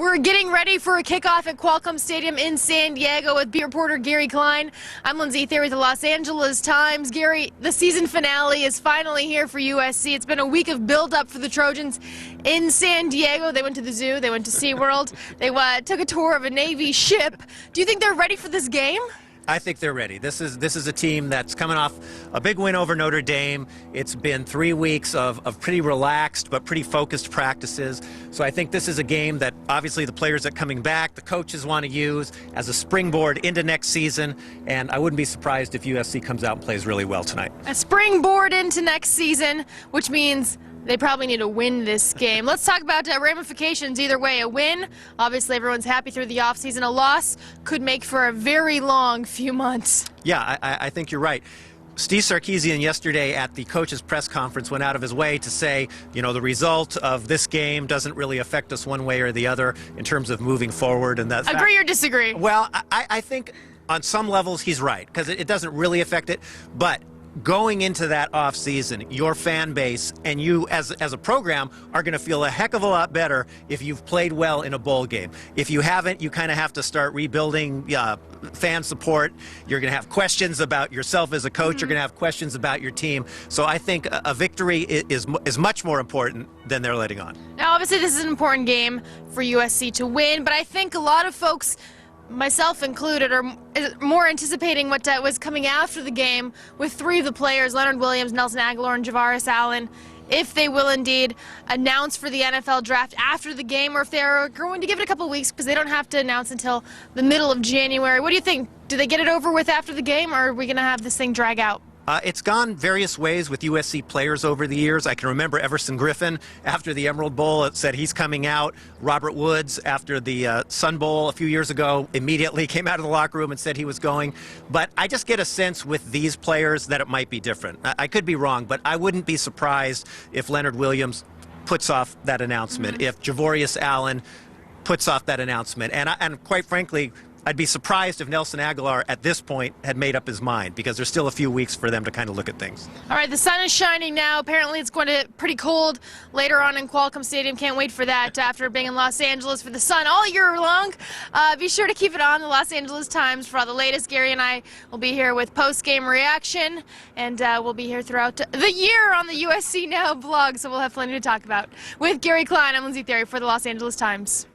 We're getting ready for a kickoff at Qualcomm Stadium in San Diego with beat reporter Gary Klein. I'm Lindsey Thiry with the Los Angeles Times. Gary, the season finale is finally here for USC. It's been a week of build-up for the Trojans in San Diego. They went to the zoo, they went to SeaWorld, they took a tour of a Navy ship. Do you think they're ready for this game? I think they're ready. This is a team that's coming off a big win over Notre Dame. It's been 3 weeks of pretty relaxed but pretty focused practices. So I think this is a game that obviously the players that are coming back, the coaches want to use as a springboard into next season. And I wouldn't be surprised if USC comes out and plays really well tonight. A springboard into next season, which means they probably need to win this game. Let's talk about ramifications either way. A win, obviously everyone's happy through the offseason. A loss could make for a very long few months. Yeah, I think you're right. Steve Sarkisian yesterday at the coaches press conference went out of his way to say, you know, the result of this game doesn't really affect us one way or the other in terms of moving forward. And that's agree or disagree? Well, I think on some levels he's right, because it doesn't really affect it. But going into that off season, your fan base and you as a program are going to feel a heck of a lot better if you've played well in a bowl game. If you haven't, you kind of have to start rebuilding fan support. You're going to have questions about yourself as a coach. You're going to have questions about your team. So I think a victory is much more important than they're letting on. Now, obviously, this is an important game for USC to win, but I think a lot of folks, myself included, are more anticipating what was coming after the game with three of the players, Leonard Williams, Nelson Agholor, and Javaris Allen, if they will indeed announce for the NFL draft after the game, or if they're going to give it a couple of weeks because they don't have to announce until the middle of January. What do you think? Do they get it over with after the game, or are we going to have this thing drag out? It's gone various ways with USC players over the years. I can remember Everson Griffin after the Emerald Bowl said he's coming out. Robert Woods after the Sun Bowl a few years ago immediately came out of the locker room and said he was going. But I just get a sense with these players that it might be different. I could be wrong, but I wouldn't be surprised if Leonard Williams puts off that announcement, if Javaris Allen puts off that announcement. And quite frankly, I'd be surprised if Nelson Agholor at this point had made up his mind, because there's still a few weeks for them to kind of look at things. All right, the sun is shining now. Apparently it's going to be pretty cold later on in Qualcomm Stadium. Can't wait for that after being in Los Angeles for the sun all year long. Be sure to keep it on the Los Angeles Times for all the latest. Gary and I will be here with post-game reaction, and we'll be here throughout the year on the USC Now blog, so we'll have plenty to talk about. With Gary Klein, I'm Lindsey Thiry for the Los Angeles Times.